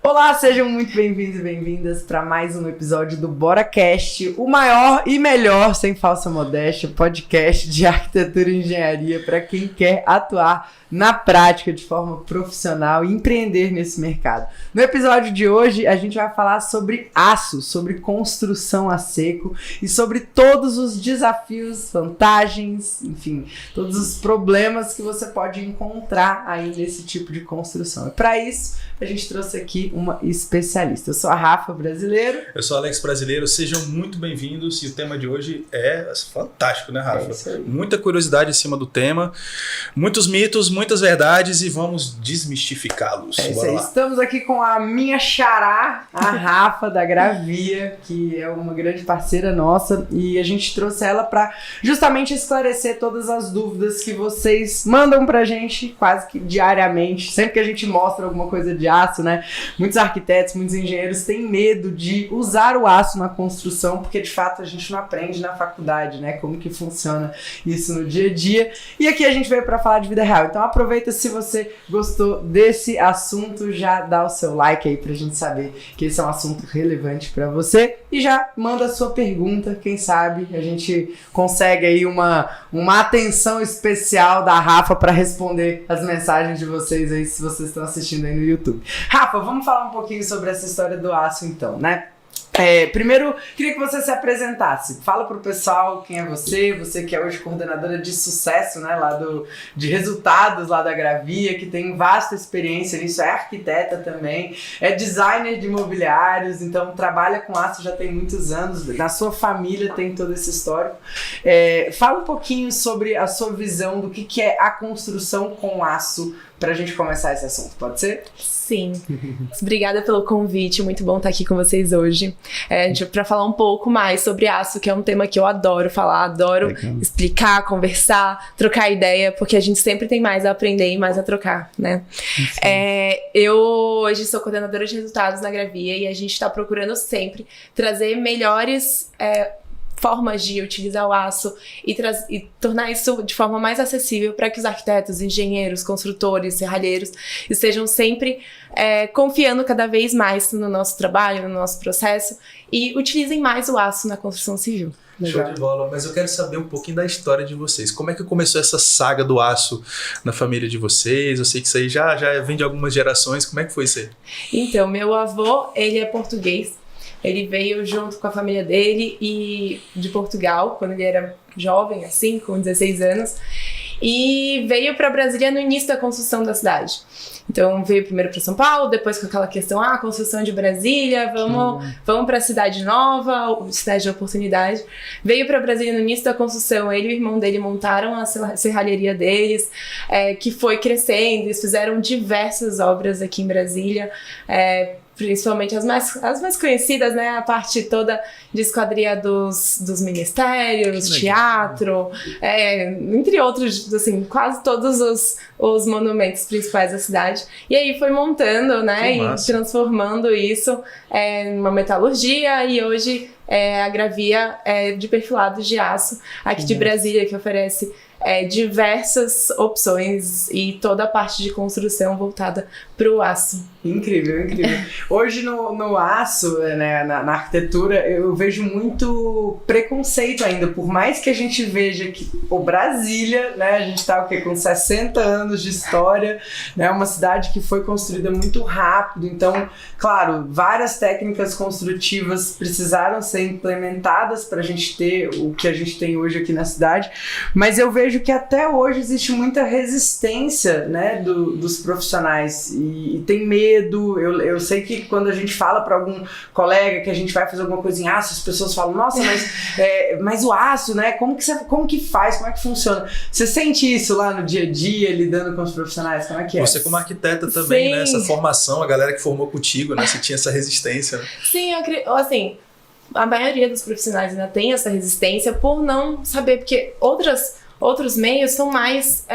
Olá, sejam muito bem-vindos e bem-vindas para mais um episódio do BoraCast, o maior e melhor, sem falsa modéstia, podcast de arquitetura e engenharia para quem quer atuar na prática de forma profissional e empreender nesse mercado. No episódio de hoje, a gente vai falar sobre aço, sobre construção a seco e sobre todos os desafios, vantagens, enfim, todos os problemas que você pode encontrar aí nesse tipo de construção. E para isso, a gente trouxe aqui uma especialista. Eu sou a Rafa Brasileiro. Eu sou o Alex Brasileiro. Sejam muito bem-vindos. E o tema de hoje é fantástico, né, Rafa? Muita curiosidade em cima do tema, muitos mitos, muitas verdades e vamos desmistificá-los. É isso aí. Estamos aqui com a minha xará, a Rafa da Gravia, que é uma grande parceira nossa, e a gente trouxe ela para justamente esclarecer todas as dúvidas que vocês mandam pra gente quase que diariamente. Sempre que a gente mostra alguma coisa de aço, né? Muitos arquitetos, muitos engenheiros têm medo de usar o aço na construção, porque de fato a gente não aprende na faculdade, né? Como que funciona isso no dia a dia. E aqui a gente veio para falar de vida real. Então aproveita, se você gostou desse assunto, já dá o seu like aí pra gente saber que esse é um assunto relevante para você e já manda a sua pergunta, quem sabe a gente consegue aí uma atenção especial da Rafa para responder as mensagens de vocês aí, se vocês estão assistindo aí no YouTube. Rafa, vamos falar um pouquinho sobre essa história do aço então, né? Primeiro, queria que você se apresentasse. Fala pro pessoal quem é você que é hoje coordenadora de sucesso, né, de resultados lá da Gravia, que tem vasta experiência nisso, é arquiteta também, é designer de imobiliários, então trabalha com aço já tem muitos anos, na sua família tem todo esse histórico. Fala um pouquinho sobre a sua visão do que é a construção com aço, pra gente começar esse assunto, pode ser? Sim. Obrigada pelo convite, muito bom estar aqui com vocês hoje. Para falar um pouco mais sobre aço, que é um tema que eu adoro falar, adoro explicar, conversar, trocar ideia, porque a gente sempre tem mais a aprender e mais a trocar, né? Eu hoje sou coordenadora de resultados na Gravia e a gente está procurando sempre trazer melhores formas de utilizar o aço e tornar isso de forma mais acessível para que os arquitetos, engenheiros, construtores, serralheiros estejam sempre confiando cada vez mais no nosso trabalho, no nosso processo e utilizem mais o aço na construção civil. Show de bola, mas eu quero saber um pouquinho da história de vocês. Como é que começou essa saga do aço na família de vocês? Eu sei que isso aí já vem de algumas gerações. Como é que foi isso aí? Então, meu avô, ele é português. Ele veio junto com a família dele e de Portugal, quando ele era jovem, assim, com 16 anos, e veio para Brasília no início da construção da cidade. Então veio primeiro para São Paulo, depois com aquela questão, construção de Brasília, vamos para a cidade nova, cidade de oportunidade. Veio para Brasília no início da construção, ele e o irmão dele montaram a serralheria deles, que foi crescendo, eles fizeram diversas obras aqui em Brasília, principalmente as mais conhecidas, né? A parte toda de esquadria dos ministérios, teatro, entre outros, assim, quase todos os monumentos principais da cidade. E aí foi montando, né? E transformando isso numa metalurgia e hoje a Gravia de perfilados de aço aqui de Brasília, que oferece diversas opções e toda a parte de construção voltada para o aço. Incrível, incrível. Hoje no aço, né, na arquitetura, eu vejo muito preconceito ainda, por mais que a gente veja que o Brasília, né, a gente tá com 60 anos de história, né, uma cidade que foi construída muito rápido, então, claro, várias técnicas construtivas precisaram ser implementadas para a gente ter o que a gente tem hoje aqui na cidade, mas eu vejo que até hoje existe muita resistência, né, dos profissionais e tem medo. Eu sei que quando a gente fala para algum colega que a gente vai fazer alguma coisa em aço, as pessoas falam, nossa, mas o aço, né, como que faz, como é que funciona? Você sente isso lá no dia a dia, lidando com os profissionais, como é que é? Você como arquiteta também, né, essa formação, a galera que formou contigo, né, você tinha essa resistência, né? Sim, assim, a maioria dos profissionais ainda tem essa resistência por não saber, porque outros meios são mais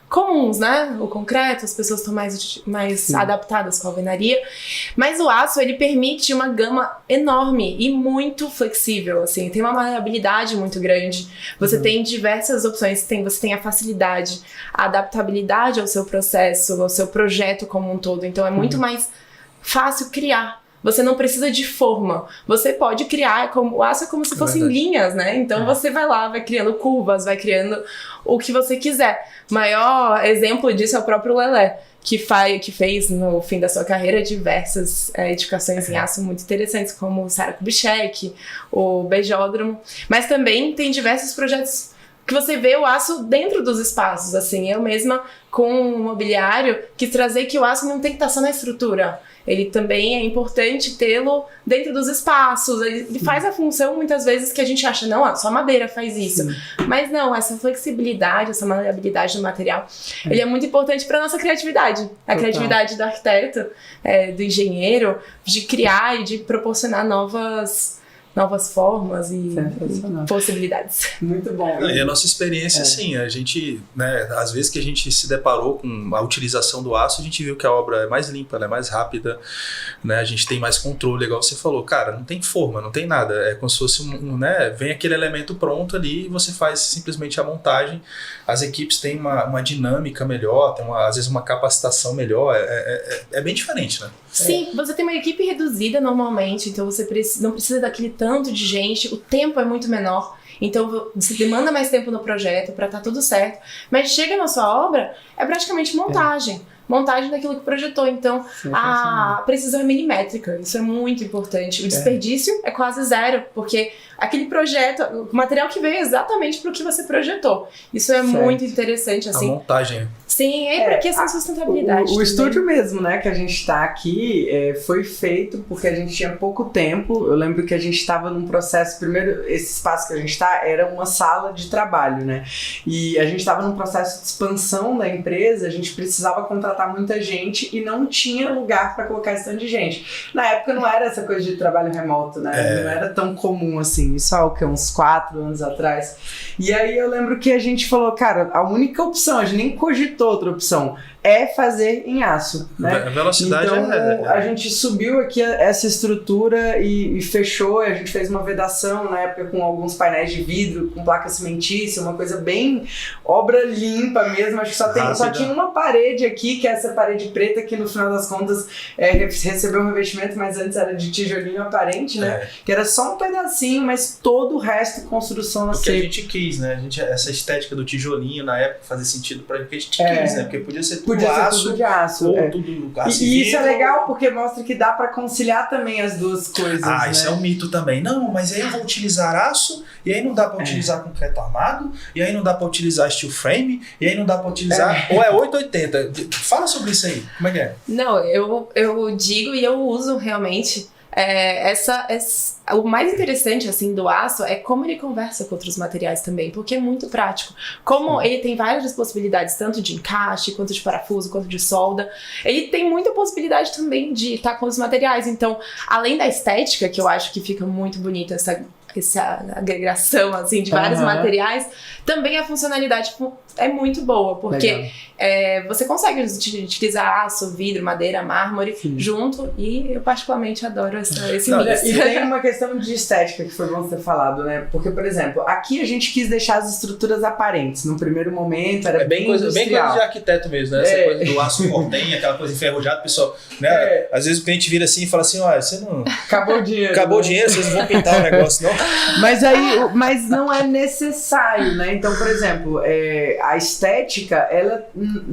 comuns, né? O concreto, as pessoas estão mais adaptadas com a alvenaria, mas o aço, ele permite uma gama enorme e muito flexível, assim, tem uma maleabilidade muito grande, você tem diversas opções, você tem a facilidade, a adaptabilidade ao seu processo, ao seu projeto como um todo, então é muito mais fácil criar. Você não precisa de forma. Você pode criar, o aço é como se fossem linhas, né? Então você vai lá, vai criando curvas, vai criando o que você quiser. O maior exemplo disso é o próprio Lelé, que fez no fim da sua carreira diversas edificações em aço muito interessantes, como o Sara Kubitschek, o Beijódromo. Mas também tem diversos projetos que você vê o aço dentro dos espaços. Assim, eu mesma, com o mobiliário, quis trazer que o aço não tem que estar só na estrutura. Ele também é importante tê-lo dentro dos espaços. Ele faz a função, muitas vezes, que a gente acha, não, só madeira faz isso. Sim. Mas não, essa flexibilidade, essa maleabilidade do material, ele é muito importante para a nossa criatividade. A criatividade do arquiteto, do engenheiro, de criar e de proporcionar novas formas e possibilidades. Muito bom. E a nossa experiência, assim, a gente, né, às vezes que a gente se deparou com a utilização do aço, a gente viu que a obra é mais limpa, ela é mais rápida, né, a gente tem mais controle, igual você falou, cara, não tem forma, não tem nada, é como se fosse né, vem aquele elemento pronto ali e você faz simplesmente a montagem. As equipes têm uma dinâmica melhor, tem às vezes uma capacitação melhor, é bem diferente, né? Sim, você tem uma equipe reduzida normalmente, então você não precisa daquele tanto de gente, o tempo é muito menor, então você demanda mais tempo no projeto para estar tudo certo, mas chega na sua obra, é praticamente montagem daquilo que projetou, então a precisão é milimétrica, isso é muito importante, o desperdício é quase zero, porque aquele projeto, o material que veio é exatamente para o que você projetou, isso é muito interessante, assim. A montagem. Sim, é para questão de sustentabilidade. O estúdio mesmo, né, que a gente está aqui, foi feito porque a gente tinha pouco tempo. Eu lembro que a gente estava num processo, primeiro, esse espaço que a gente está era uma sala de trabalho, né, e a gente estava num processo de expansão da empresa, a gente precisava contratar muita gente e não tinha lugar para colocar esse tanto de gente. Na época não era essa coisa de trabalho remoto, né, não era tão comum assim, isso há uns 4 anos atrás. E aí eu lembro que a gente falou, cara, a única opção, a gente nem cogitou outra opção, é fazer em aço, né? A velocidade então, a gente subiu aqui essa estrutura e fechou, a gente fez uma vedação na época com alguns painéis de vidro, com placa cimentícia, uma coisa bem obra limpa mesmo, acho que só tinha uma parede aqui, que é essa parede preta, que no final das contas recebeu um revestimento, mas antes era de tijolinho aparente, né? Que era só um pedacinho, mas todo o resto construção assim. O que a gente quis, né? Essa estética do tijolinho na época fazia sentido pra gente, a gente quis, né? Porque podia ser tudo de aço. Ou tudo aço e isso é legal porque mostra que dá pra conciliar também as duas coisas. Ah, isso é um mito também. Não, mas aí eu vou utilizar aço, e aí não dá pra utilizar concreto armado, e aí não dá pra utilizar steel frame, e aí não dá pra utilizar. Ou é 880. Fala sobre isso aí. Como é que é? Não, eu digo e eu uso realmente. O mais interessante assim do aço é como ele conversa com outros materiais também, porque é muito prático. Como ele tem várias possibilidades, tanto de encaixe, quanto de parafuso, quanto de solda, ele tem muita possibilidade também de estar com os materiais. Então, além da estética, que eu acho que fica muito bonita essa agregação assim, de vários materiais, também a funcionalidade é muito boa, porque você consegue utilizar aço, vidro, madeira, mármore junto, e eu particularmente adoro esse mix. E tem uma questão de estética que foi bom ter falado, né? Porque, por exemplo, aqui a gente quis deixar as estruturas aparentes. No primeiro momento era bem industrial. Bem coisa de arquiteto mesmo, né? Essa coisa do aço cortem, aquela coisa enferrujada, pessoal, né? Às vezes o cliente vira assim e fala assim, olha, você não... Acabou o dinheiro. Acabou o dinheiro, vocês não vão pintar o negócio, não? Mas não é necessário, né? Então, por exemplo, a estética, ela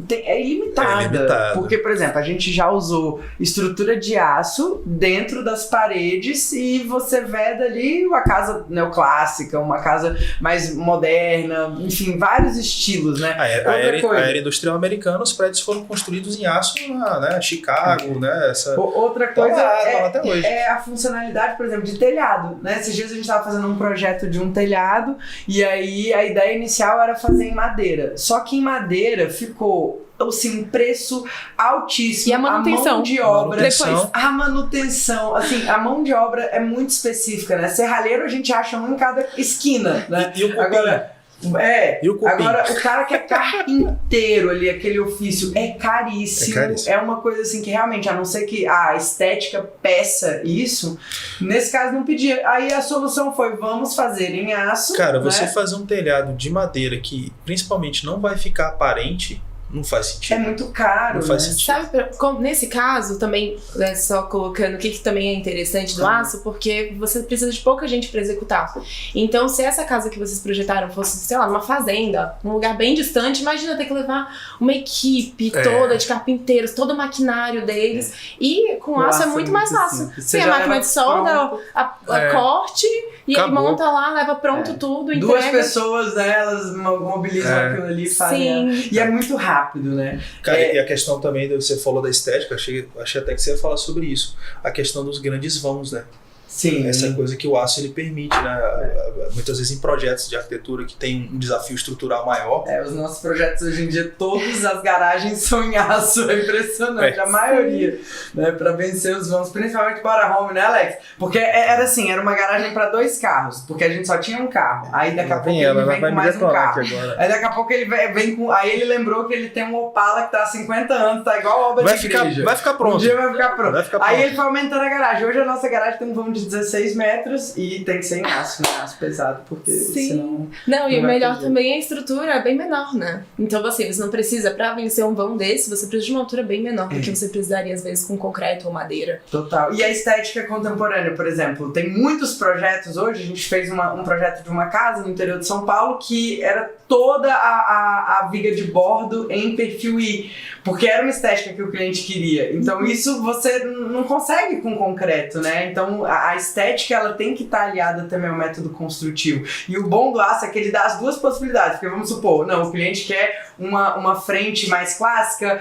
é ilimitada. Porque, por exemplo, a gente já usou estrutura de aço dentro das paredes e você veda ali uma casa neoclássica, uma casa mais moderna, enfim, vários estilos, né? A era industrial americana, os prédios foram construídos em aço, né? Chicago, né? Outra coisa até hoje. É a funcionalidade, por exemplo, de telhado, né? Esses dias a gente estava fazendo um projeto de um telhado e aí a ideia inicial era fazer em madeira. Só que em madeira ficou assim, um preço altíssimo. E a manutenção. A mão de obra. A manutenção. Assim, a mão de obra é muito específica, né? Serralheiro a gente acha um em cada esquina, né? E o cupim? Agora o cara que é carpinteiro ali, aquele ofício, é caríssimo. É uma coisa assim que realmente, a não ser que a estética peça isso, nesse caso não pedia. Aí a solução foi, vamos fazer em aço. Cara, você fazer um telhado de madeira que principalmente não vai ficar aparente, Não faz sentido. É muito caro, Não faz né? sentido. Sabe, nesse caso, também, né, só colocando o que também é interessante do aço, porque você precisa de pouca gente para executar. Então, se essa casa que vocês projetaram fosse, sei lá, numa fazenda, num lugar bem distante, imagina ter que levar uma equipe toda de carpinteiros, todo o maquinário deles. E com aço é muito mais fácil. Tem a máquina de solda, a corte, e ele monta lá, leva pronto tudo, entrega. Duas pessoas, né, elas mobilizam aquilo ali e fazem. E é muito rápido, né? Cara, e a questão também, você falou da estética, achei até que você ia falar sobre isso. A questão dos grandes vãos, né? Sim. Essa coisa que o aço ele permite, né? Muitas vezes em projetos de arquitetura que tem um desafio estrutural maior. Os nossos projetos hoje em dia, todas as garagens são em aço, é impressionante, a maioria, né? Pra vencer os vãos, principalmente para home, né, Alex? Porque era assim, era uma garagem para 2 carros, porque a gente só tinha um carro, aí daqui a pouco ele vem com mais um carro, aí daqui a pouco ele vem com, aí ele lembrou que ele tem um Opala que tá há 50 anos, tá igual a obra de igreja. Vai ficar pronto. Um dia vai ficar pronto. Aí ele foi aumentando a garagem, hoje a nossa garagem tem um vão de 16 metros e tem que ser em aço, né? Aço pesado, porque senão... Não, e o melhor também é a estrutura é bem menor, né? Então, assim, você não precisa, pra vencer um vão desse, você precisa de uma altura bem menor do que você precisaria, às vezes, com concreto ou madeira. Total. E a estética contemporânea, por exemplo, tem muitos projetos hoje, a gente fez um projeto de uma casa no interior de São Paulo que era toda a viga de bordo em perfil I, porque era uma estética que o cliente queria. Então isso você não consegue com concreto, né? Então a estética ela tem que estar aliada também ao método construtivo. E o bom do aço é que ele dá as duas possibilidades, porque vamos supor, não, o cliente quer uma frente mais clássica,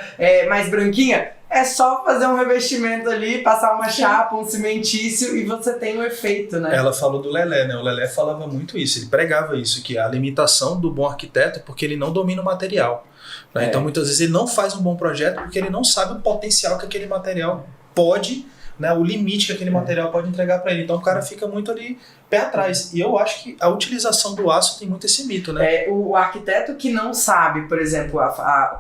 mais branquinha, é só fazer um revestimento ali, passar uma chapa, um cimentício e você tem o efeito, né? Ela falou do Lelé, né? O Lelé falava muito isso, ele pregava isso, que a limitação do bom arquiteto é porque ele não domina o material. Né? Então muitas vezes ele não faz um bom projeto porque ele não sabe o potencial que aquele material pode, né? O limite que aquele material pode entregar para ele. Então o cara fica muito ali pé atrás. E eu acho que a utilização do aço tem muito esse mito, né? O arquiteto que não sabe, por exemplo,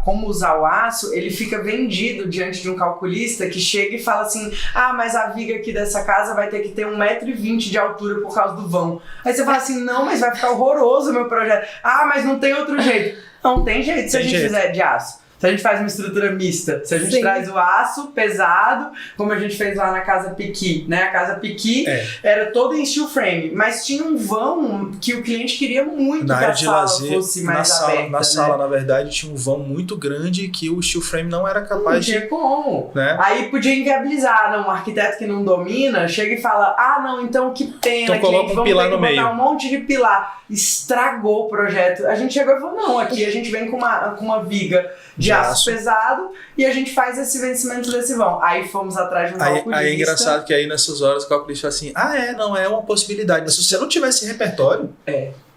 como usar o aço, ele fica vendido diante de um calculista que chega e fala assim, mas a viga aqui dessa casa vai ter que ter 1,20 m de altura por causa do vão. Aí você fala assim, não, mas vai ficar horroroso o meu projeto. Mas não tem outro jeito. Não tem jeito se a gente fizer de aço. Se a gente faz uma estrutura mista, se a gente traz o aço pesado, como a gente fez lá na Casa Piqui, né? A Casa Piqui era toda em steel frame, mas tinha um vão que o cliente queria muito na que área a de sala lazer, fosse mais aberta. Na sala, na verdade, tinha um vão muito grande que o steel frame não era capaz de... Não tinha como. Né? Aí podia inviabilizar, um arquiteto que não domina, chega e fala, não, então que pena, então coloca um pilar no meio. Vamos botar um monte de pilar. Estragou o projeto. A gente chegou e falou, não, aqui a gente vem com uma viga de aço pesado e a gente faz esse vencimento desse vão. Aí fomos atrás de um calculista. Aí é engraçado que aí nessas horas o calculista fala assim, não é uma possibilidade, mas se você não tivesse repertório...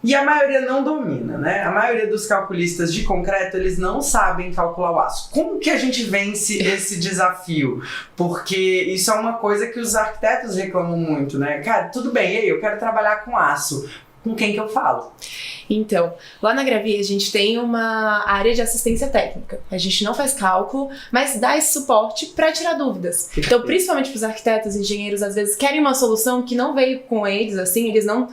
E a maioria não domina, né? A maioria dos calculistas de concreto, eles não sabem calcular o aço. Como que a gente vence esse desafio? Porque isso é uma coisa que os arquitetos reclamam muito, né? Cara, tudo bem, eu quero trabalhar com aço. Com quem que eu falo? Então, lá na Gravia a gente tem uma área de assistência técnica. A gente não faz cálculo, mas dá esse suporte para tirar dúvidas. Então, principalmente para os arquitetos e engenheiros, às vezes querem uma solução que não veio com eles, assim, eles não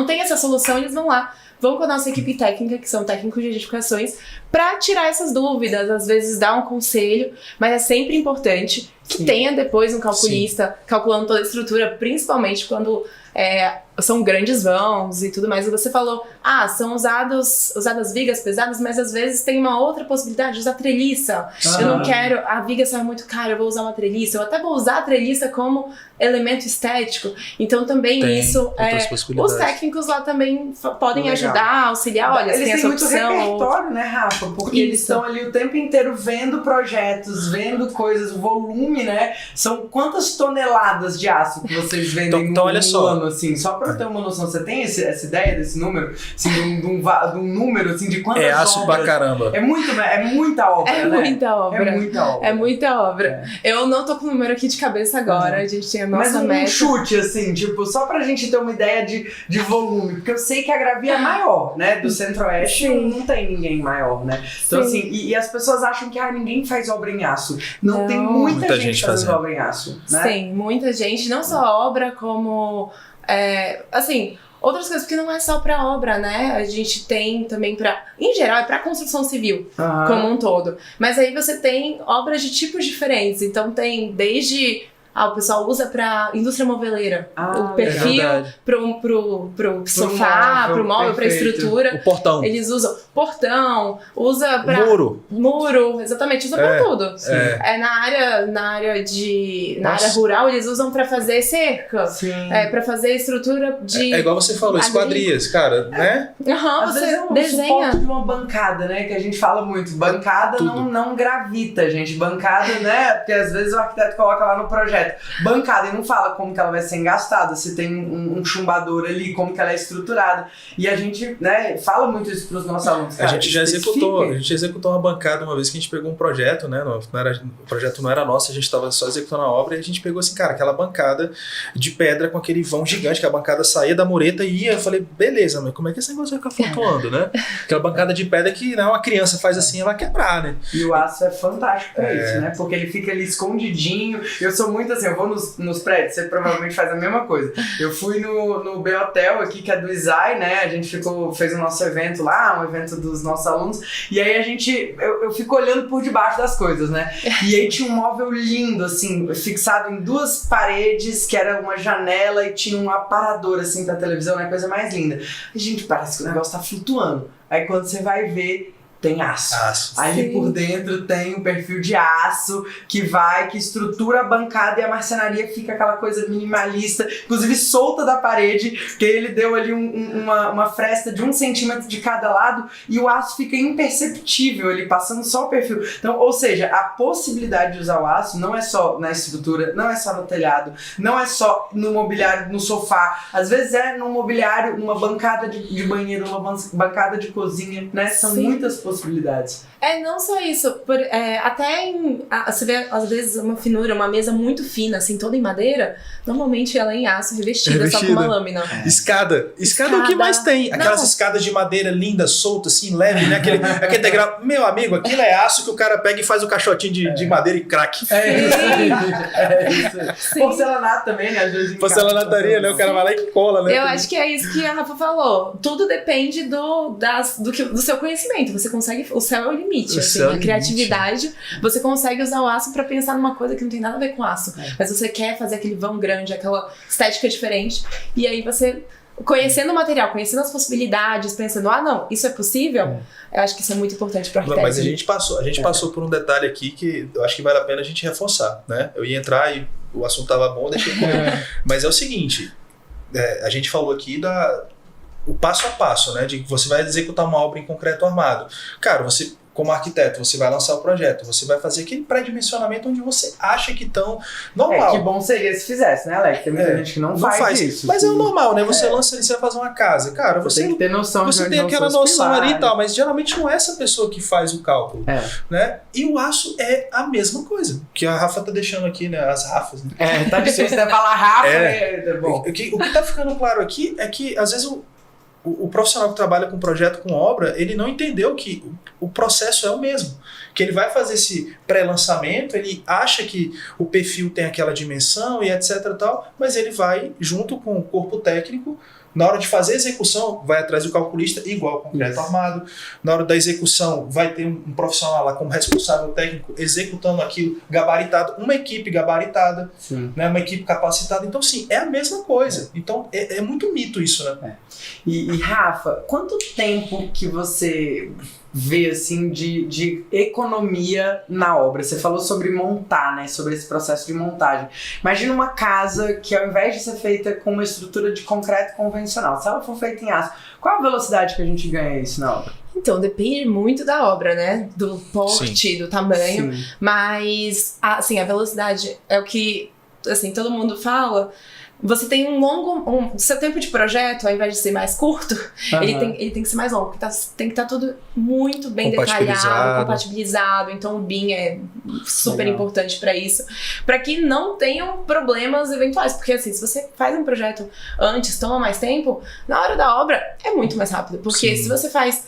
têm essa solução, eles vão lá. Vão com a nossa equipe técnica, que são técnicos de edificações, para tirar essas dúvidas, às vezes dar um conselho, mas é sempre importante que tenha depois um calculista calculando toda a estrutura, principalmente quando são grandes vãos e tudo mais. E você falou, são usadas vigas pesadas, mas às vezes tem uma outra possibilidade de usar treliça. Eu não quero, a viga sai muito cara, eu vou usar uma treliça. Eu até vou usar a treliça como elemento estético. Então também os técnicos lá também podem ajudar, auxiliar. Olha, eles tem têm essa muito opção. repertório, né, Rafa? Porque eles estão ali o tempo inteiro vendo projetos, vendo coisas, o volume, né? São quantas toneladas de aço que vocês vendem então, olha só. ano, assim? Só pra eu ter uma noção, você tem essa ideia desse número? Assim, de um número, assim, de quantas obras? Aço pra caramba. É muita obra, né? Muita obra. É muita obra. Eu não tô com o número aqui de cabeça agora, a gente tem a nossa meta. Mas um chute, assim, tipo, só pra gente ter uma ideia de volume, porque eu sei que a Gravia é maior, né? Do Centro-Oeste não tem ninguém maior, né? Então, assim, e as pessoas acham que ninguém faz obra em aço. Não, tem muita gente fazendo obra em aço, né? Sim, muita gente, não só obra, como... assim, outras coisas, porque não é só pra obra, né? A gente tem também em geral, é pra construção civil como um todo. Mas aí você tem obras de tipos diferentes. Então tem desde... o pessoal usa pra indústria moveleira. O perfil pro sofá, pro móvel, pra estrutura. O portão. Eles usam portão, usa pra... Muro, exatamente, usa pra tudo. Na área rural, eles usam pra fazer cerca. Sim. Pra fazer estrutura de... É igual você falou, esquadrias, cara, né? Às você vezes é um desenha. suporte de uma bancada, né? Que a gente fala muito. Bancada não gravita, gente. Bancada, né? Porque às vezes o arquiteto coloca lá no projeto. Bancada e não fala como que ela vai ser engastada, se tem um chumbador ali, como que ela é estruturada. E a gente, né, fala muito isso pros nossos alunos. Cara, a gente executou uma bancada uma vez que a gente pegou um projeto, né? O projeto não era nosso, a gente estava só executando a obra e a gente pegou assim, cara, aquela bancada de pedra com aquele vão gigante, que a bancada saía da mureta e ia. Eu falei, beleza, mas como é que esse negócio vai ficar flutuando, né? Aquela bancada de pedra que uma criança faz assim, ela vai quebrar, né? E o aço é fantástico pra isso, né? Porque ele fica ali escondidinho. Eu sou muito assim, eu vou nos prédios, você provavelmente faz a mesma coisa. Eu fui no B-Hotel aqui, que é do ISAI, né? A gente fez o nosso evento lá, um evento dos nossos alunos, e aí eu fico olhando por debaixo das coisas, né? E aí tinha um móvel lindo, assim, fixado em 2 paredes, que era uma janela e tinha um aparador, assim, pra televisão, né? Coisa mais linda. E, gente, parece que o negócio tá flutuando. Aí quando você vai ver, tem aço. Ali por dentro tem um perfil de aço que estrutura a bancada e a marcenaria fica aquela coisa minimalista, inclusive solta da parede, que ele deu ali uma fresta de 1 centímetro de cada lado e o aço fica imperceptível ali, passando só o perfil. Então, ou seja, a possibilidade de usar o aço não é só na estrutura, não é só no telhado, não é só no mobiliário, no sofá, às vezes é no mobiliário, numa bancada de banheiro, numa bancada de cozinha, né? São muitas possibilidades. Não só isso, até você vê às vezes uma finura, uma mesa muito fina, assim, toda em madeira, normalmente ela é em aço, revestida. Só com uma lâmina. Escada é o que mais tem, aquelas escadas de madeira lindas, soltas, assim, leve, né, aquele degrau, meu amigo, aquilo é aço que o cara pega e faz o caixotinho de madeira e craque. Isso. Porcelanato também, né, às vezes porcelanataria, né, o cara vai lá e cola, né. Eu acho que é isso que a Rafa falou, tudo depende do seu conhecimento, você consegue, o céu é o limite, a criatividade, você consegue usar o aço pra pensar numa coisa que não tem nada a ver com aço, mas você quer fazer aquele vão grande, aquela estética diferente, e aí você, conhecendo o material, conhecendo as possibilidades, pensando, não, isso é possível, eu acho que isso é muito importante pro arquiteto. Mas a gente passou por um detalhe aqui que eu acho que vale a pena a gente reforçar, né? Eu ia entrar e o assunto tava bom, deixei correr. Mas é o seguinte, a gente falou aqui o passo a passo, né, de que você vai executar uma obra em concreto armado. Cara, você, como arquiteto, você vai lançar o projeto, você vai fazer aquele pré-dimensionamento onde você acha que estão normal. Que bom seria se fizesse, né, Alex? Tem muita gente que não faz isso. Mas é o normal, né? Você lança ali, você vai fazer uma casa. Cara, você tem que ter noção você tem aquela noção ali e tal, mas geralmente não é essa pessoa que faz o cálculo, né? E o aço é a mesma coisa, que a Rafa tá deixando aqui, né, as Rafas. Né? Tá difícil até falar Rafa, bom. O que tá ficando claro aqui é que, às vezes, o profissional que trabalha com projeto, com obra, ele não entendeu que o processo é o mesmo. Que ele vai fazer esse pré-lançamento, ele acha que o perfil tem aquela dimensão e etc e tal, mas ele vai, junto com o corpo técnico, na hora de fazer a execução, vai atrás do calculista, igual ao concreto armado. Na hora da execução, vai ter um profissional lá como responsável técnico executando aquilo gabaritado, uma equipe gabaritada, né, uma equipe capacitada. Então, sim, é a mesma coisa. Então, é muito mito isso, né? E Rafa, quanto tempo que você vê, assim, de economia na obra? Você falou sobre montar, né? Sobre esse processo de montagem. Imagina uma casa que, ao invés de ser feita com uma estrutura de concreto convencional, se ela for feita em aço, qual a velocidade que a gente ganha isso na obra? Então, depende muito da obra, né? Do porte, do tamanho. Mas, assim, a velocidade é o que, assim, todo mundo fala. Você tem seu tempo de projeto, ao invés de ser mais curto, ele tem que ser mais longo, porque tem que estar tudo muito bem detalhado, compatibilizado. Então o BIM é super importante para isso, para que não tenham problemas eventuais, porque assim, se você faz um projeto antes, toma mais tempo, na hora da obra é muito mais rápido, porque se você faz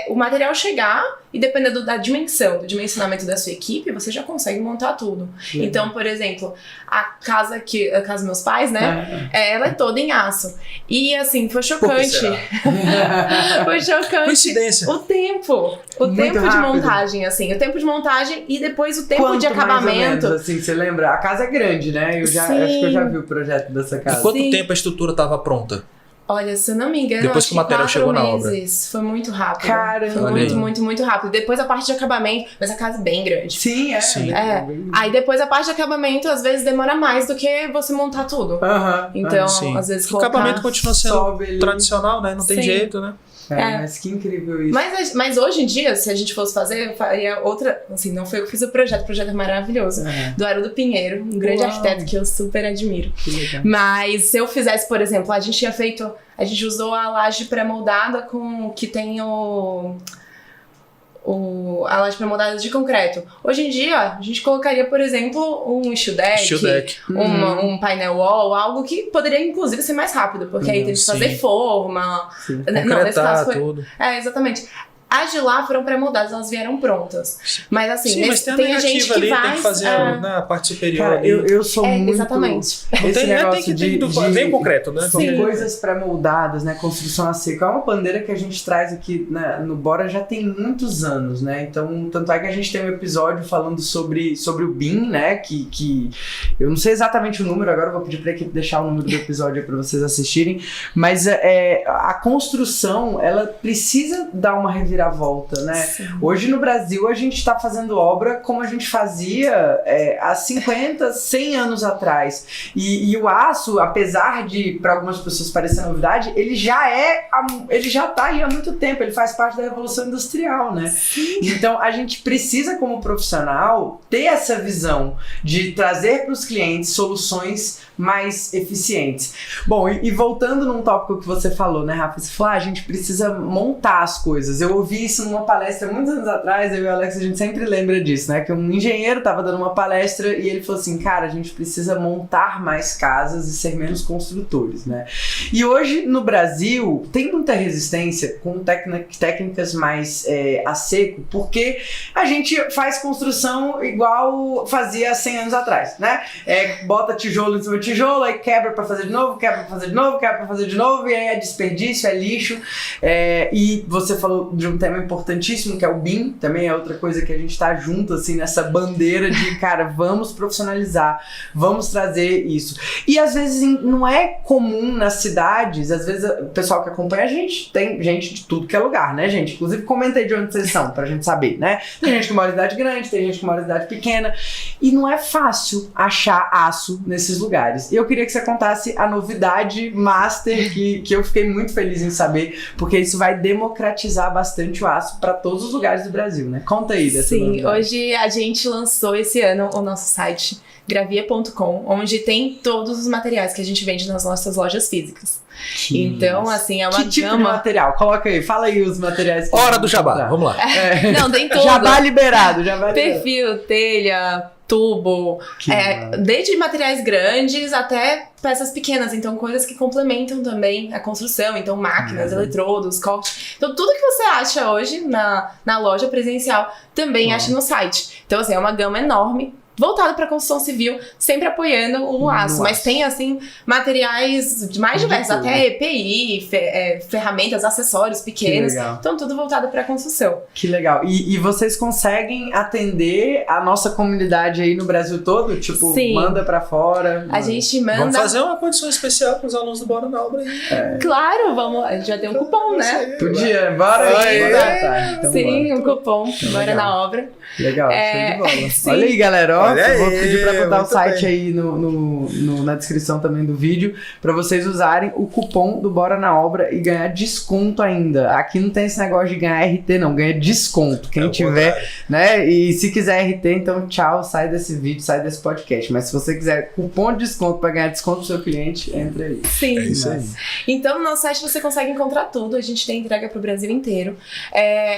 o material chegar e dependendo da dimensão, do dimensionamento da sua equipe, você já consegue montar tudo. Então, por exemplo, a casa dos meus pais, né? Ela é toda em aço. E assim, foi chocante. Foi chocante. Coincidência. O tempo de montagem, assim. O tempo de montagem e depois o tempo Quanto de acabamento. Mais ou menos, assim, você lembra? A casa é grande, né? Acho que eu já vi o projeto dessa casa. E quanto tempo a estrutura estava pronta? Olha, se eu não me engano, depois acho que o material chegou na obra. Foi muito rápido. Caramba. Foi muito rápido. Depois a parte de acabamento, mas a casa é bem grande. Sim, é. Sim. Aí depois a parte de acabamento, às vezes, demora mais do que você montar tudo. Então, às vezes, o acabamento continua sendo tradicional, né? Não tem jeito, né? Mas que incrível isso. Mas hoje em dia, se a gente fosse fazer, eu faria outra. Assim, não foi eu que fiz o projeto é maravilhoso. Do Haroldo Pinheiro, um grande arquiteto que eu super admiro. Que legal. Mas se eu fizesse, por exemplo, a gente usou a laje pré-moldada que tem a laje pré-moldada de concreto. Hoje em dia, a gente colocaria, por exemplo, um steel deck. Um painel wall, algo que poderia, inclusive, ser mais rápido, porque aí tem que fazer forma. Não, nesse caso foi... tudo. Exatamente. As de lá foram pré-moldadas, elas vieram prontas. Mas assim, mas tem a gente que ali, faz... tem que fazer na parte superior. Cara, eu sou muito... Exatamente. Bem concreto, né? São coisas pré-moldadas, né? Construção a seco. É uma bandeira que a gente traz aqui, né, no Bora já tem muitos anos, né? Então, tanto é que a gente tem um episódio falando sobre o BIM, né? Que eu não sei exatamente o número, agora eu vou pedir pra equipe deixar o número do episódio pra vocês assistirem. Mas a construção, ela precisa dar uma reviravolta, né? Sim. Hoje no Brasil a gente está fazendo obra como a gente fazia há 50, 100 anos atrás. E o aço, apesar de para algumas pessoas parecer novidade, ele já tá aí há muito tempo, ele faz parte da Revolução Industrial, né? Sim. Então a gente precisa, como profissional, ter essa visão de trazer para os clientes soluções mais eficientes. Bom, e voltando num tópico que você falou, né, Rafa? Você falou, a gente precisa montar as coisas. Eu ouvi isso numa palestra muitos anos atrás, eu e o Alex, a gente sempre lembra disso, né? Que um engenheiro tava dando uma palestra e ele falou assim, cara, a gente precisa montar mais casas e ser menos construtores, né? E hoje, no Brasil, tem muita resistência com técnicas mais a seco, porque a gente faz construção igual fazia 100 anos atrás, né? Bota tijolo em cima de tijolo, aí quebra pra fazer de novo, quebra pra fazer de novo, quebra pra fazer de novo, e aí é desperdício, é lixo. E você falou de um tema importantíssimo, que é o BIM, também é outra coisa que a gente tá junto, assim, nessa bandeira de, cara, vamos profissionalizar, vamos trazer isso. E às vezes não é comum nas cidades, às vezes o pessoal que acompanha a gente, tem gente de tudo que é lugar, né, gente? Inclusive, comenta aí de onde vocês são, pra gente saber, né? Tem gente que mora em cidade grande, tem gente que mora em cidade pequena, e não é fácil achar aço nesses lugares. E eu queria que você contasse a novidade master que eu fiquei muito feliz em saber, porque isso vai democratizar bastante o aço para todos os lugares do Brasil, né? Conta aí dessa novidade. Sim, hoje a gente lançou esse ano o nosso site gravia.com, onde tem todos os materiais que a gente vende nas nossas lojas físicas. Então, assim, é uma que tipo de material? Coloca aí, fala aí os materiais. Hora do jabá, vamos lá. Não, tem tudo. Jabá liberado, Perfil, telha, tubo, desde materiais grandes até peças pequenas, então coisas que complementam também a construção, então máquinas, eletrodos, corte. Então tudo que você acha hoje na loja presencial também acha no site. Então assim, é uma gama enorme, voltado para a construção civil, sempre apoiando o aço. Mas tem, assim, materiais mais diversos, até EPI, ferramentas, acessórios pequenos. Então, tudo voltado para a construção. Que legal. E vocês conseguem atender a nossa comunidade aí no Brasil todo? Tipo, sim, manda para fora? A gente manda... Vamos fazer uma condição especial para os alunos do Bora na Obra aí. Claro, vamos. A gente já tem um cupom, né? Podia, bora aí. Então, sim, um cupom. Bora na Obra. Legal, show de bola. Sim. Olha aí, galera, ó. Eu vou pedir pra botar o site aí na descrição também do vídeo, pra vocês usarem o cupom do Bora na Obra e ganhar desconto ainda. Aqui não tem esse negócio de ganhar RT, não, ganha desconto. Quem tiver, né? E se quiser RT, então tchau, sai desse vídeo, sai desse podcast. Mas se você quiser cupom de desconto pra ganhar desconto pro seu cliente, entra aí. Sim. É isso aí. Então, no nosso site você consegue encontrar tudo. A gente tem entrega pro Brasil inteiro.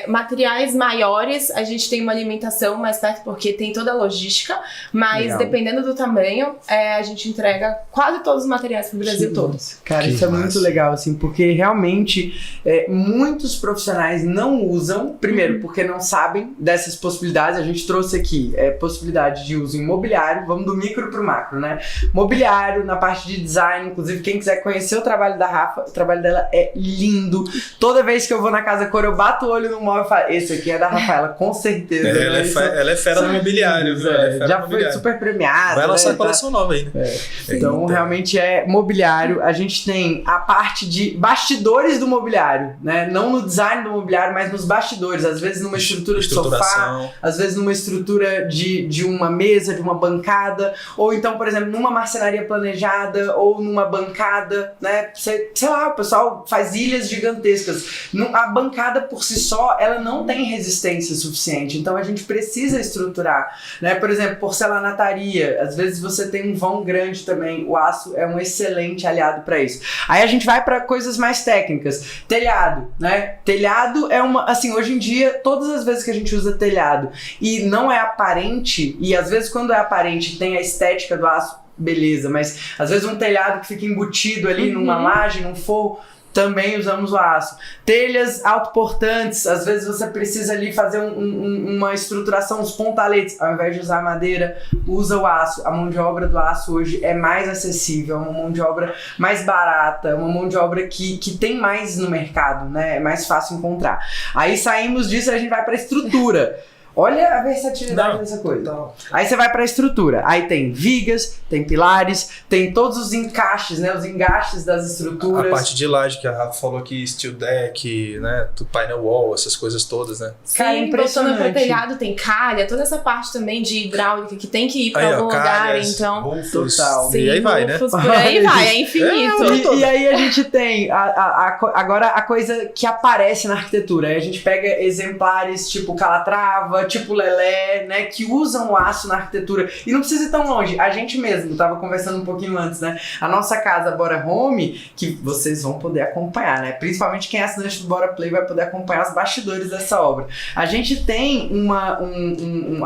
Materiais maiores, a gente tem uma alimentação mais perto, porque tem toda a logística. mas Legal. dependendo do tamanho, a gente entrega quase todos os materiais pro Brasil todo. Cara, Que isso é massa. muito legal, assim, porque realmente muitos profissionais não usam, primeiro, porque não sabem dessas possibilidades. A gente trouxe aqui possibilidade de uso em mobiliário, vamos do micro pro macro, né? Mobiliário, na parte de design, inclusive quem quiser conhecer o trabalho da Rafa, o trabalho dela é lindo. Toda vez que eu vou na Casa Cor, eu bato o olho no móvel e falo, esse aqui é da Rafaela, com certeza. Ela, né? ela é fera no mobiliário, viu? Ela é fera Já no foi mobiliário. super premiada. Vai lançar né? coleção nova aí, né? Então, realmente é mobiliário. A gente tem a parte de bastidores do mobiliário, né? Não no design do mobiliário, mas nos bastidores. Às vezes numa estrutura de sofá, às vezes numa estrutura de uma mesa, de uma bancada, ou então, por exemplo, numa marcenaria planejada, ou numa bancada, né? Sei lá, o pessoal faz ilhas gigantescas. A bancada por si só, ela não tem resistência suficiente, então a gente precisa estruturar, né? Por exemplo, porcelanataria, às vezes você tem um vão grande também, o aço é um excelente aliado para isso. Aí a gente vai para coisas mais técnicas. Telhado, né? Telhado é uma, assim, hoje em dia, todas as vezes que a gente usa telhado e não é aparente, e às vezes quando é aparente tem a estética do aço, beleza, mas às vezes um telhado que fica embutido ali numa laje, num forro, também usamos o aço. Telhas autoportantes, às vezes você precisa ali fazer uma estruturação, uns pontaletes, ao invés de usar madeira, usa o aço. A mão de obra do aço hoje é mais acessível, é uma mão de obra mais barata, uma mão de obra que tem mais no mercado, né? É mais fácil encontrar. Aí saímos disso e a gente vai para a estrutura. Olha a versatilidade dessa coisa. Aí você vai pra estrutura. Aí tem vigas, tem pilares, tem todos os encaixes, né? Os engastes das estruturas. A parte de laje que a Rafa falou aqui, steel deck, né? Painel wall, essas coisas todas, né? Cara, Sim, impressionante. voltando pro telhado tem calha, toda essa parte também de hidráulica que tem que ir pra algum lugar, então... Rufos, Total. e aí vai, né? Por aí vai, é infinito. E aí a gente tem agora a coisa que aparece na arquitetura. Aí a gente pega exemplares tipo Calatrava, tipo Lelé, né, que usam o aço na arquitetura. E não precisa ir tão longe. A gente mesmo, tava conversando um pouquinho antes, né? A nossa casa Bora Home, que vocês vão poder acompanhar, né? Principalmente quem é assinante do Bora Play vai poder acompanhar os bastidores dessa obra. A gente tem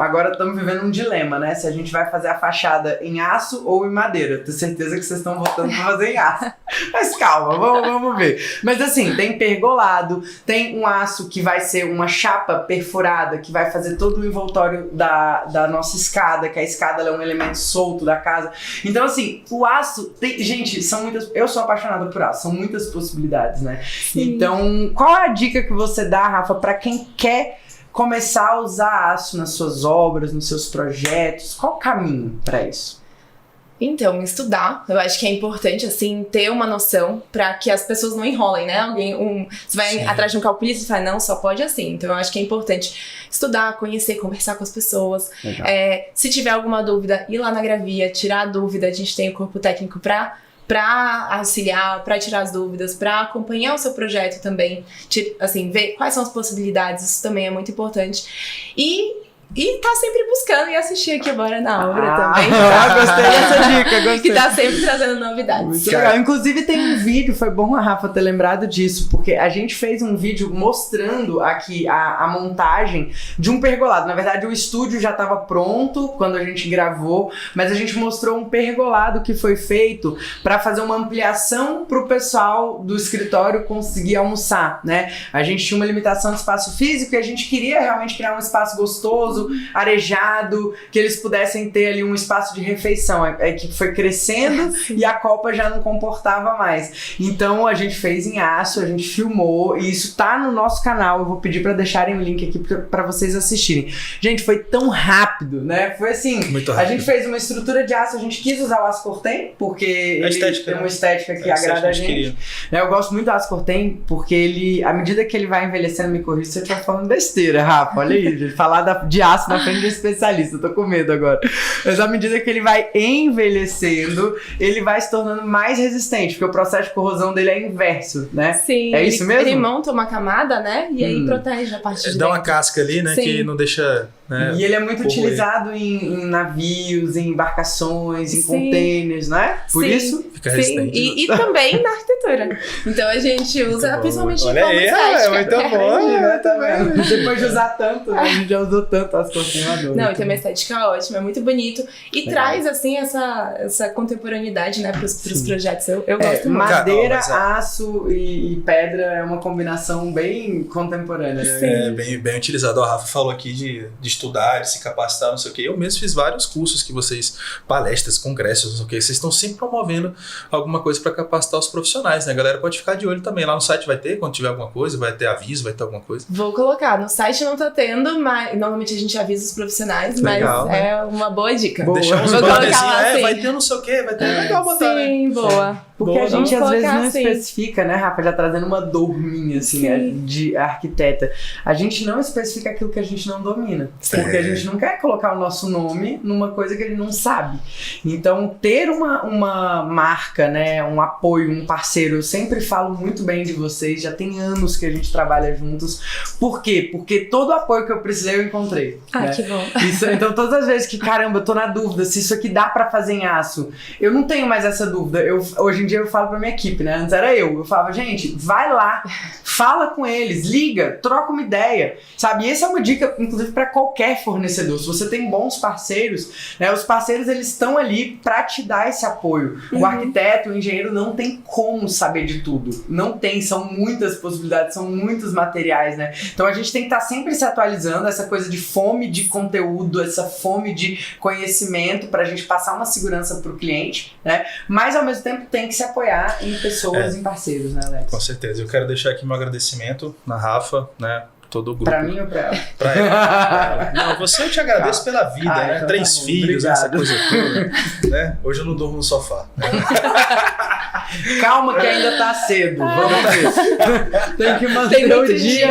agora estamos vivendo um dilema, né? Se a gente vai fazer a fachada em aço ou em madeira. Tenho certeza que vocês estão votando pra fazer em aço. Mas calma, vamos ver. Mas assim, tem pergolado, tem um aço que vai ser uma chapa perfurada, que vai fazer todo o envoltório da nossa escada, que a escada ela é um elemento solto da casa. Então assim, o aço tem, gente, são muitas, eu sou apaixonada por aço, são muitas possibilidades, né? Sim. Então, qual é a dica que você dá, Rafa, para quem quer começar a usar aço nas suas obras, nos seus projetos? Qual o caminho para isso? Então, estudar, eu acho que é importante, assim, ter uma noção pra que as pessoas não enrolem, né? Você vai atrás de um calculista e fala, não, só pode assim. Então, eu acho que é importante estudar, conhecer, conversar com as pessoas. Se tiver alguma dúvida, ir lá na Gravia, tirar a dúvida. A gente tem o corpo técnico pra auxiliar, pra tirar as dúvidas, pra acompanhar o seu projeto também. Assim, ver quais são as possibilidades, isso também é muito importante. E tá sempre buscando e assistir aqui agora na obra também. Gostei dessa dica, gostei. Que tá sempre trazendo novidades. Muito legal. Inclusive tem um vídeo, foi bom a Rafa ter lembrado disso, porque a gente fez um vídeo mostrando aqui a montagem de um pergolado. Na verdade, o estúdio já estava pronto quando a gente gravou, mas a gente mostrou um pergolado que foi feito para fazer uma ampliação pro pessoal do escritório conseguir almoçar, né? A gente tinha uma limitação de espaço físico e a gente queria realmente criar um espaço gostoso, arejado, que eles pudessem ter ali um espaço de refeição. A equipe foi crescendo e a copa já não comportava mais. Então a gente fez em aço, a gente filmou e isso tá no nosso canal. Eu vou pedir para deixarem o link aqui para vocês assistirem. Gente, foi tão rápido, né? Foi assim, a gente fez uma estrutura de aço, a gente quis usar o aço Cortem, porque ele tem uma estética que agrada a gente. Eu gosto muito do aço Cortem, porque ele, à medida que ele vai envelhecendo, me corrija se eu estiver falando besteira, Rafa, olha aí, gente, falar de aço na frente de especialista, eu tô com medo agora. Mas à medida que ele vai envelhecendo, ele vai se tornando mais resistente, porque o processo de corrosão dele é inverso, né? Sim. É isso mesmo? Ele monta uma camada, né? E aí protege a parte de dá dentro. uma casca ali, né? Sim. Que não deixa né? E ele é muito utilizado em navios, em embarcações, em containers, né? Por isso fica resistente. E também na arquitetura. Então a gente usa principalmente em forma estética. Muito bom, né? Tá vendo? Depois de usar tanto, né? A gente já usou tanto as conservadoras. Não, e tem uma estética ótima, é muito bonito. E traz, assim, essa contemporaneidade, né, pros projetos. Eu gosto muito. Madeira, aço e pedra é uma combinação bem contemporânea. Né? Bem utilizado. A Rafa falou aqui de estudar, de se capacitar, não sei o quê. Eu mesmo fiz vários cursos que vocês, palestras, congressos, não sei o quê. Vocês estão sempre promovendo alguma coisa para capacitar os profissionais, né? A galera pode ficar de olho também. Lá no site vai ter, quando tiver alguma coisa, vai ter aviso, vai ter alguma coisa. Vou colocar. No site não tá tendo, mas normalmente a gente avisa os profissionais, Legal, mas é uma boa dica. Boa. Deixar uns Vou banners colocar lá, assim, sim. vai ter não sei o quê, vai ter. Legal botar, né? Sim, boa. Porque a gente Vamos às vezes colocar não assim. especifica, né, Rafa? Já trazendo uma dor minha, assim, de arquiteta. A gente não especifica aquilo que a gente não domina. Porque a gente não quer colocar o nosso nome numa coisa que ele não sabe. Então, ter uma marca, né, um apoio, um parceiro, eu sempre falo muito bem de vocês, já tem anos que a gente trabalha juntos. Por quê? Porque todo o apoio que eu precisei, eu encontrei. Ah, né? que bom. Então, todas as vezes que, caramba, eu tô na dúvida se isso aqui dá pra fazer em aço, eu não tenho mais essa dúvida. Hoje em dia eu falo pra minha equipe, né? Antes era eu falava, gente, vai lá, fala com eles, liga, troca uma ideia, sabe? E essa é uma dica, inclusive, pra qualquer fornecedor. Se você tem bons parceiros, né? Os parceiros, eles estão ali pra te dar esse apoio. O arquiteto, o engenheiro não tem como saber de tudo. Não tem, são muitas possibilidades, são muitos materiais, né? Então a gente tem que estar sempre se atualizando, essa coisa de fome de conteúdo, essa fome de conhecimento pra gente passar uma segurança pro cliente, né? Mas ao mesmo tempo tem que se apoiar em pessoas, em parceiros, né, Alex? Com certeza. Eu quero deixar aqui meu agradecimento na Rafa, né? Todo o grupo. Pra mim ou pra ela? Pra ela. Não, você eu te agradeço pela vida, né? Então 3 tá bom, filhos, obrigado. essa coisa toda. Né? Hoje eu não durmo no sofá. Calma que ainda tá cedo. Vamos ver. Tem que manter o muito dia.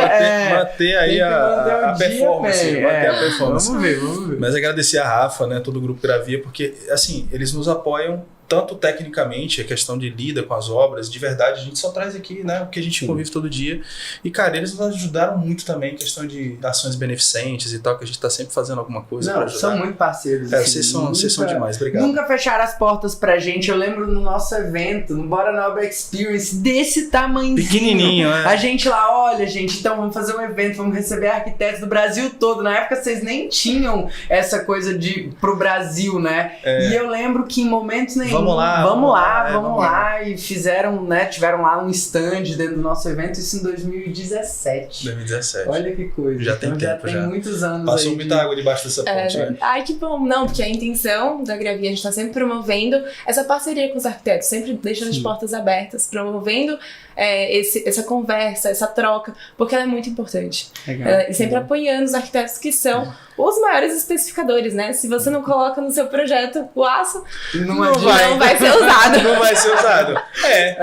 Manter aí a performance. Manter a performance. Vamos ver. Mas agradecer a Rafa, né? Todo o grupo Gravia, porque, assim, eles nos apoiam tanto tecnicamente, a questão de lida com as obras, de verdade, a gente só traz aqui, né, o que a gente convive todo dia. E, cara, eles nos ajudaram muito também em questão de ações beneficentes e tal, que a gente tá sempre fazendo alguma coisa pra ajudar. São muito parceiros. Assim, vocês são demais, obrigado. Nunca fecharam as portas pra gente. Eu lembro no nosso evento, no Bora Nova Experience, desse tamanhozinho. Pequenininho, né? A gente lá, olha, gente, então vamos fazer um evento, vamos receber arquitetos do Brasil todo. Na época vocês nem tinham essa coisa de pro Brasil, né? E eu lembro que em momentos nenhum. Vamos lá. E fizeram, né? Tiveram lá um stand dentro do nosso evento, isso em 2017. 2017. Olha que coisa. Já tem então, tempo, já tem muitos anos. Passou aí muita água debaixo dessa ponte, né? Ai, que bom. Não, porque a intenção da Gravia, a gente tá sempre promovendo essa parceria com os arquitetos, sempre deixando as portas abertas, promovendo essa conversa, essa troca, porque ela é muito importante. Legal. E sempre apoiando os arquitetos que são os maiores especificadores, né? Se você não coloca no seu projeto o aço, não vai ser usado. Não vai ser usado.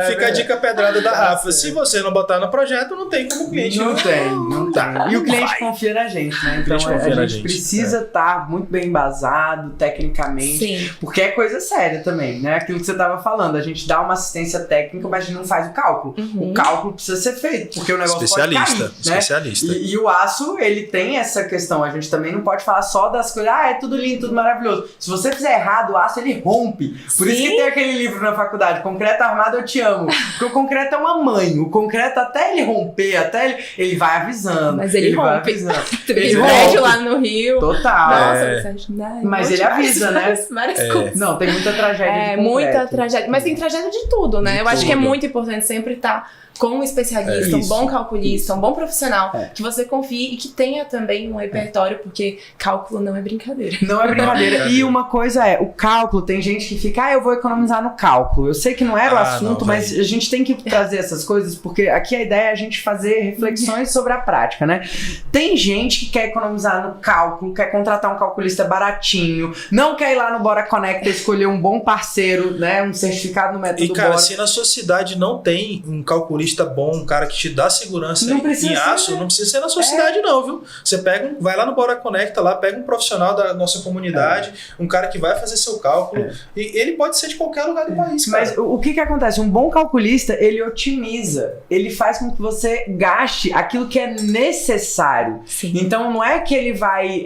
Fica a dica pedrada da Rafa. Se você não botar no projeto, não tem como o cliente. Não tem. E o cliente confia na gente, né? Então a gente precisa estar muito bem embasado tecnicamente. Sim. Porque é coisa séria também, né? Aquilo que você estava falando, a gente dá uma assistência técnica, mas a gente não faz o cálculo. O cálculo precisa ser feito, porque o negócio pode cair, né? Especialista. E o aço, ele tem essa questão, a gente também não pode falar só das coisas, é tudo lindo, tudo maravilhoso. Se você fizer errado, o aço, ele rompe. Por isso que tem aquele livro na faculdade, Concreto Armado Eu Te Amo. Porque o concreto é uma mãe, o concreto até ele romper, ele vai avisando. Mas ele rompe. Vai avisando. Ele prédio lá no Rio. Total. Nossa, mas ele avisa, né? Várias coisas. Não, tem muita tragédia de muita tragédia. Mas tem tragédia de tudo, né? Eu acho que é muito importante sempre estar com um especialista, um bom calculista, um bom profissional, que você confie e que tenha também um repertório, porque cálculo não é brincadeira. Não é brincadeira. E uma coisa o cálculo, tem gente que fica, eu vou economizar no cálculo. Eu sei que não era o assunto, mas a gente tem que trazer essas coisas, porque aqui a ideia é a gente fazer reflexões sobre a prática, né? Tem gente que quer economizar no cálculo, quer contratar um calculista baratinho, não quer ir lá no Bora Conecta escolher um bom parceiro, né? Um certificado no método Bora. E cara, se na sociedade não tem um calculista calculista bom, um cara que te dá segurança Não precisa em aço, ser, né? não precisa ser na sua cidade não, viu? Você vai lá no Bora Conecta, lá, pega um profissional da nossa comunidade, um cara que vai fazer seu cálculo, e ele pode ser de qualquer lugar do país, cara. Mas o que acontece? Um bom calculista, ele otimiza, ele faz com que você gaste aquilo que é necessário. Sim. Então não é que ele vai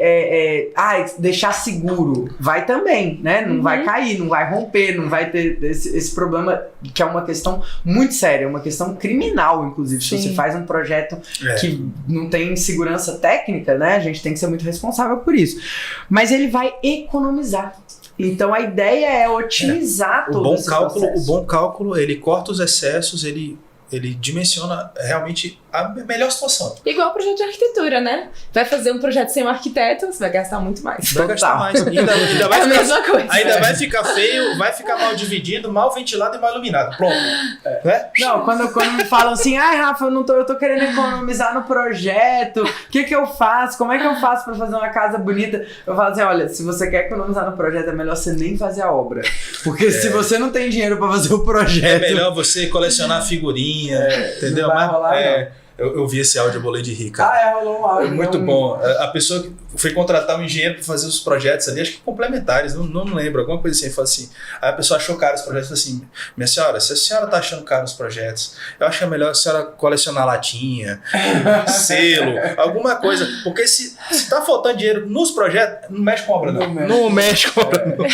deixar seguro, vai também, né? Não vai cair, não vai romper, não vai ter esse problema, que é uma questão muito séria, uma questão criminal, inclusive. Sim. Se você faz um projeto que não tem segurança técnica, né? A gente tem que ser muito responsável por isso. Mas ele vai economizar. Então a ideia é otimizar todo esse processo. O bom cálculo, ele corta os excessos, ele dimensiona realmente a melhor situação. Igual o projeto de arquitetura, né? Vai fazer um projeto sem um arquiteto, você vai gastar muito mais. Vai gastar mais. Ainda vai É a mesma coisa. Ainda vai ficar feio, vai ficar mal dividido, mal ventilado e mal iluminado. Pronto. Né? Não, quando me falam assim, Rafa, eu tô querendo economizar no projeto, o que eu faço? Como é que eu faço pra fazer uma casa bonita? Eu falo assim, olha, se você quer economizar no projeto, é melhor você nem fazer a obra. Porque se você não tem dinheiro pra fazer o projeto... É melhor você colecionar figurinha, entendeu? Não vai rolar, não. Eu vi esse áudio, eu bolei de rir, cara. rolou um áudio. Muito bom. A pessoa que foi contratar um engenheiro para fazer os projetos ali, acho que complementares, não lembro, alguma coisa assim. Falou assim. Aí a pessoa achou caro os projetos, falou assim: minha senhora, se a senhora tá achando caro os projetos, eu acho que é melhor a senhora colecionar latinha, selo, alguma coisa. Porque se tá faltando dinheiro nos projetos, não mexe com obra, não. Não mexe com obra, não.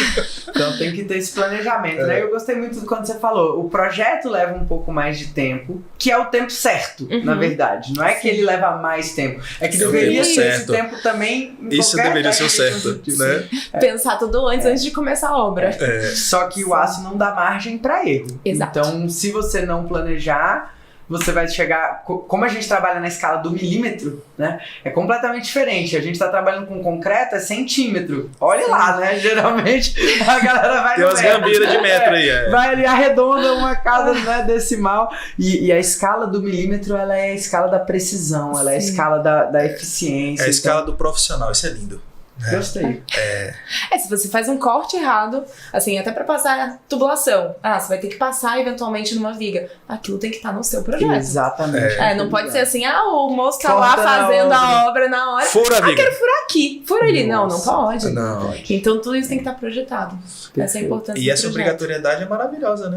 Então tem que ter esse planejamento, né? Eu gostei muito quando você falou, o projeto leva um pouco mais de tempo, que é o tempo certo, na verdade. Não é que ele leva mais tempo, é que deveria ser esse tempo também. Isso deveria ser o certo, né? Pensar tudo antes de começar a obra. Só que o aço não dá margem para erro. Exato. Então, se você não planejar, você vai chegar... Como a gente trabalha na escala do milímetro, né? É completamente diferente. A gente tá trabalhando com concreto, é centímetro. Olha lá, né? Geralmente a galera vai tem umas gambeiras de metro aí. Vai ali, arredonda uma casa, né, decimal. E a escala do milímetro, ela é a escala da precisão, ela é a escala da eficiência. É a escala do profissional, isso é lindo. Gostei. Se você faz um corte errado, assim, até pra passar tubulação. Você vai ter que passar eventualmente numa viga. Aquilo tem que estar no seu projeto. Exatamente. Não pode ser assim, o moço tá lá fazendo a obra na hora. Fura a viga. Quero furar aqui. Fura ali. Não pode. Não. Então tudo isso tem que estar projetado. Essa é a importância E essa obrigatoriedade é maravilhosa, né?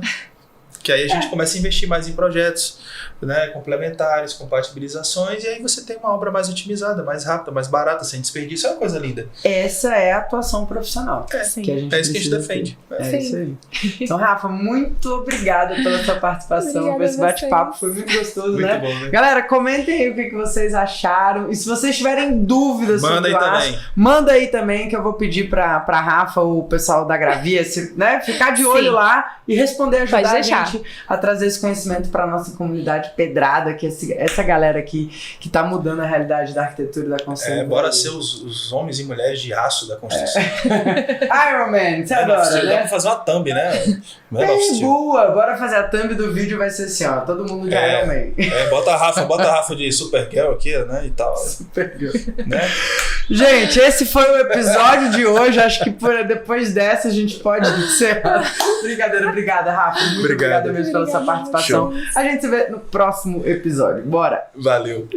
Que aí a gente começa a investir mais em projetos, né, complementares, compatibilizações, e aí você tem uma obra mais otimizada, mais rápida, mais barata, sem desperdício. É uma coisa linda. Essa é a atuação profissional. Que a gente é isso que a gente defende. É isso aí. Então, Rafa, muito obrigada pela sua participação. Esse bate-papo foi muito gostoso, muito né? Bom, né? Galera, comentem aí o que vocês acharam. E se vocês tiverem dúvidas sobre o aço, manda aí também, que eu vou pedir pra Rafa, o pessoal da Gravia, né, ficar de olho lá e responder, ajudar a gente a trazer esse conhecimento para nossa comunidade pedrada, que essa galera aqui que tá mudando a realidade da arquitetura e da construção. Bora ser os homens e mulheres de aço da construção. Iron Man, você adora, né? Dá pra fazer uma thumb, né? Boa! Bora fazer a thumb do vídeo, vai ser assim, ó, todo mundo de Iron Man. Bota a Rafa de Supergirl aqui, né, e tal. Supergirl. Né? Gente, esse foi o episódio de hoje, acho que depois dessa a gente pode encerrar. Brincadeira, obrigada, Rafa. Muito obrigado mesmo pela sua participação. Show. A gente se vê no próximo episódio. Bora! Valeu!